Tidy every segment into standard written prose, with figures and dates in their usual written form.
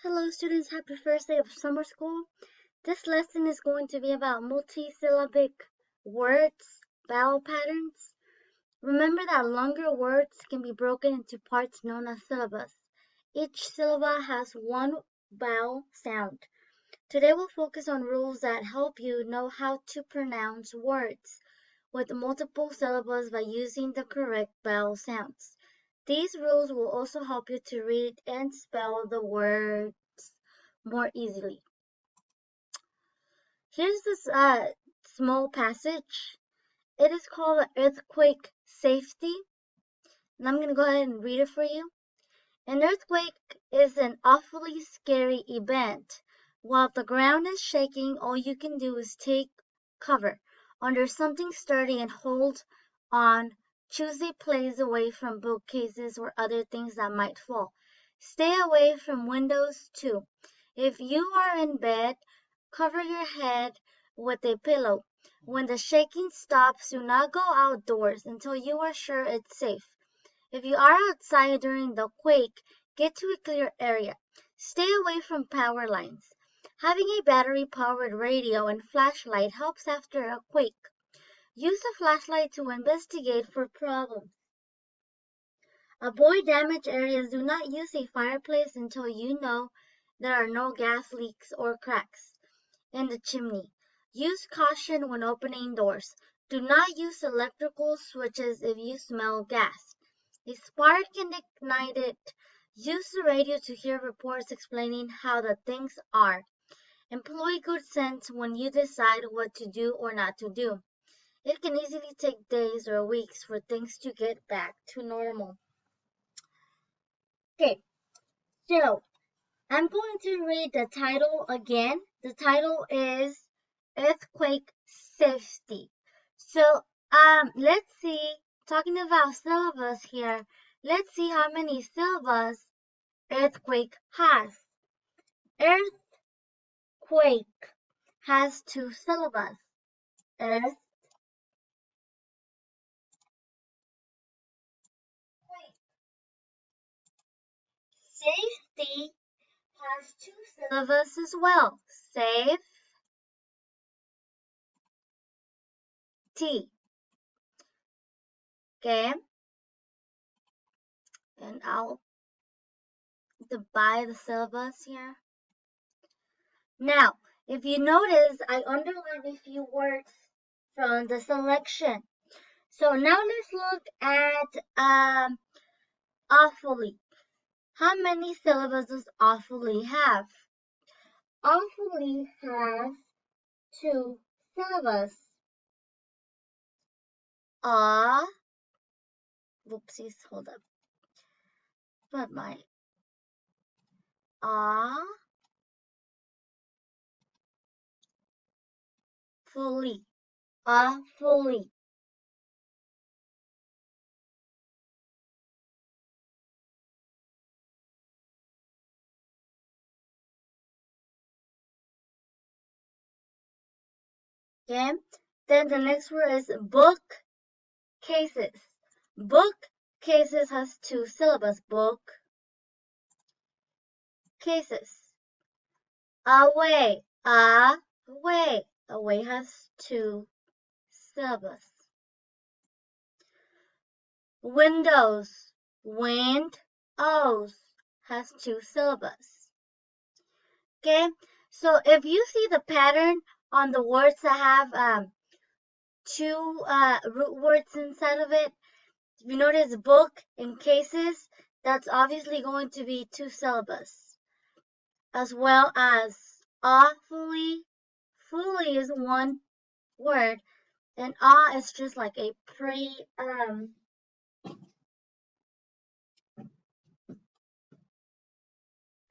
Hello students, happy first day of summer school. This lesson is going to be about multisyllabic words, vowel patterns. Remember that longer words can be broken into parts known as syllables. Each syllable has one vowel sound. Today we'll focus on rules that help you know how to pronounce words with multiple syllables by using the correct vowel sounds. These rules will also help you to read and spell the words more easily. Here's this small passage. It is called earthquake safety, and I'm going to go ahead and read it for you. An earthquake is an awfully scary event. While the ground is shaking, all you can do is take cover under something sturdy and hold on. Choose a place away from bookcases or other things that might fall. Stay away from windows too. If you are in bed, cover your head with a pillow. When the shaking stops, do not go outdoors until you are sure it's safe. If you are outside during the quake, get to a clear area. Stay away from power lines. Having a battery-powered radio and flashlight helps after a quake. Use a flashlight to investigate for problems. Avoid damaged areas. Do not use a fireplace until you know there are no gas leaks or cracks in the chimney. Use caution when opening doors. Do not use electrical switches if you smell gas. A spark can ignite it. Use the radio to hear reports explaining how the things are. Employ good sense when you decide what to do or not to do. It can easily take days or weeks for things to get back to normal. Okay, so I'm going to read the title again. The title is Earthquake Safety. So, let's see, talking about syllables here, let's see how many syllables earthquake has. Earthquake has two syllables. Earthquake. Safety has two syllables as well. Safety. Okay, and I'll divide the syllables here. Now, if you notice, I underlined a few words from the selection. So now let's look at awfully. How many syllables does awfully have? Awfully has two syllables. Ah, whoopsies, hold up. But my ah, fully, awfully. Okay, then the next word is book cases. Book cases has two syllables. Book cases. Away, away. Away has two syllables. Windows, windows has two syllables. Okay, so if you see the pattern on the words that have two root words inside of it, if you notice book and cases, that's obviously going to be two syllables, as well as awfully. Fully is one word, and is just like a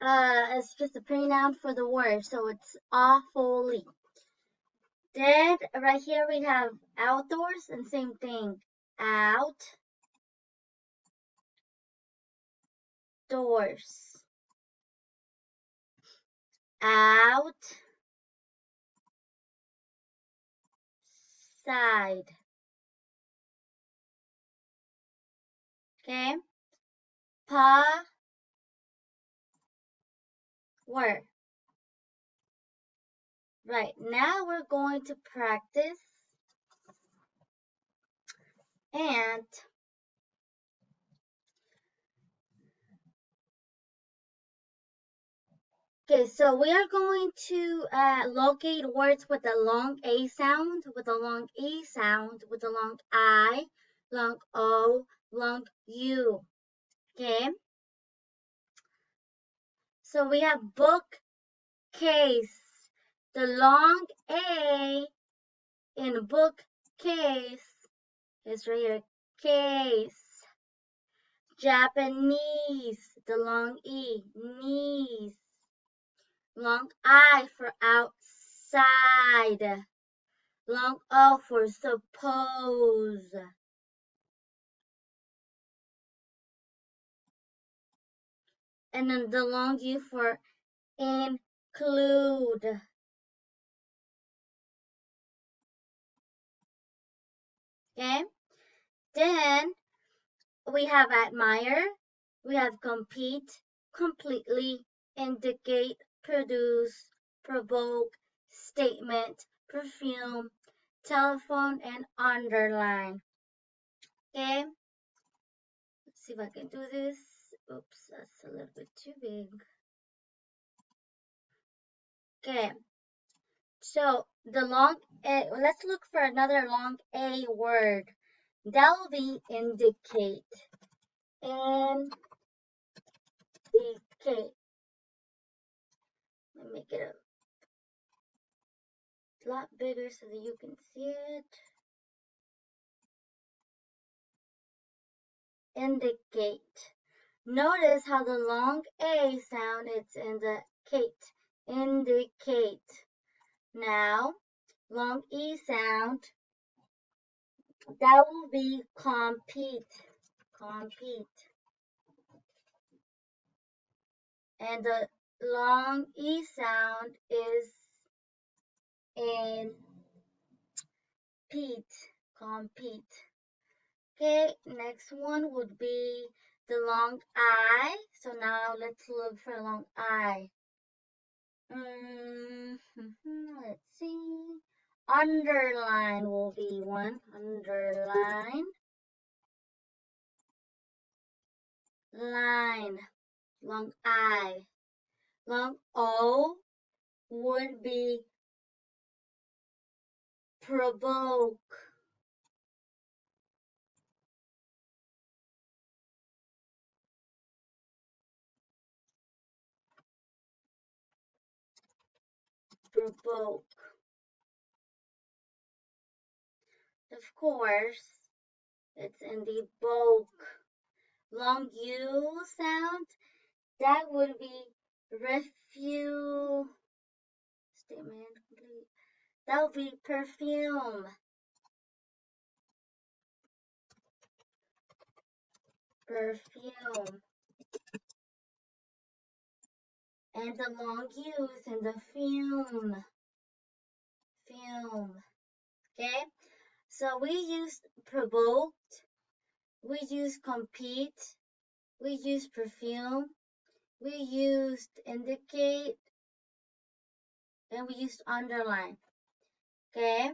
it's just a pre-noun for the word, so it's awfully. Then right here we have outdoors, and same thing, outdoors, outside. Okay, word. Right, now we're going to practice. And okay, so we are going to locate words with a long A sound, with a long E sound, with a long I, long O, long U. Okay, so we have bookcase. The long A in bookcase is right here, case. Japanese, the long E, knees. Long I for outside. Long O for suppose. And then the long U for include. Okay? Then we have admire, we have compete, completely, indicate, produce, provoke, statement, perfume, telephone, and underline. Okay? Let's see if I can do this. Oops, that's a little bit too big. Okay, so the long A, let's look for another long A word. That will be indicate. Indicate. Let me make it a lot bigger so that you can see it. Indicate. Notice how the long A sound is in the kate. Indicate. Now, long E sound, that will be compete. Compete. And the long E sound is in Pete, compete. Okay, next one would be the long I. So now let's look for long I. Let's see. Underline will be one. Underline. Line. Long I. Long O would be provoke. Provoke. Of course, it's in the boke. Long U sound, that would be refuse. Statement complete. That would be perfume. Perfume. And the long U is in the fume. Fume. Okay? So we used provoked, we used compete, we used perfume, we used indicate, and we used underline. Okay?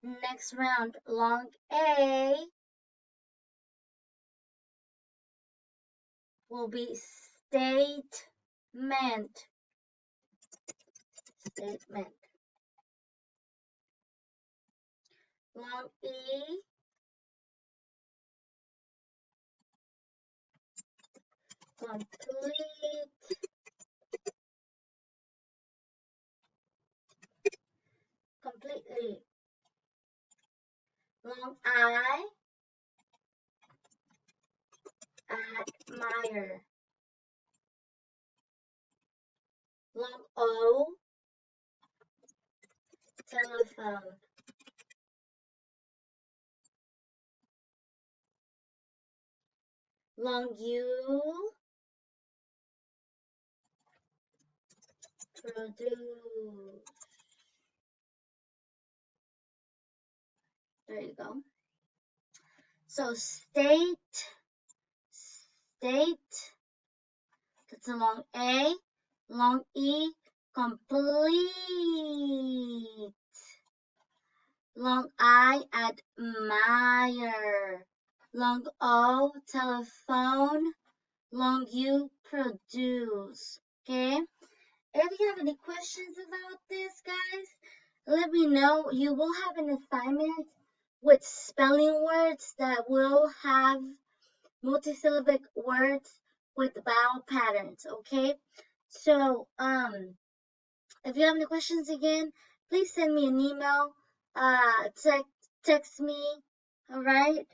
Next round, long A will be statement. Statement. Long E, complete. Completely. Long I, admire. Long O, telephone. Long U, produce. There you go. So state, that's a long A. Long E, complete. Long I, admire. Long O, telephone. Long U, produce. Okay? If you have any questions about this, guys, let me know. You will have an assignment with spelling words that will have multisyllabic words with vowel patterns, okay? So, if you have any questions again, please send me an email, text me, all right?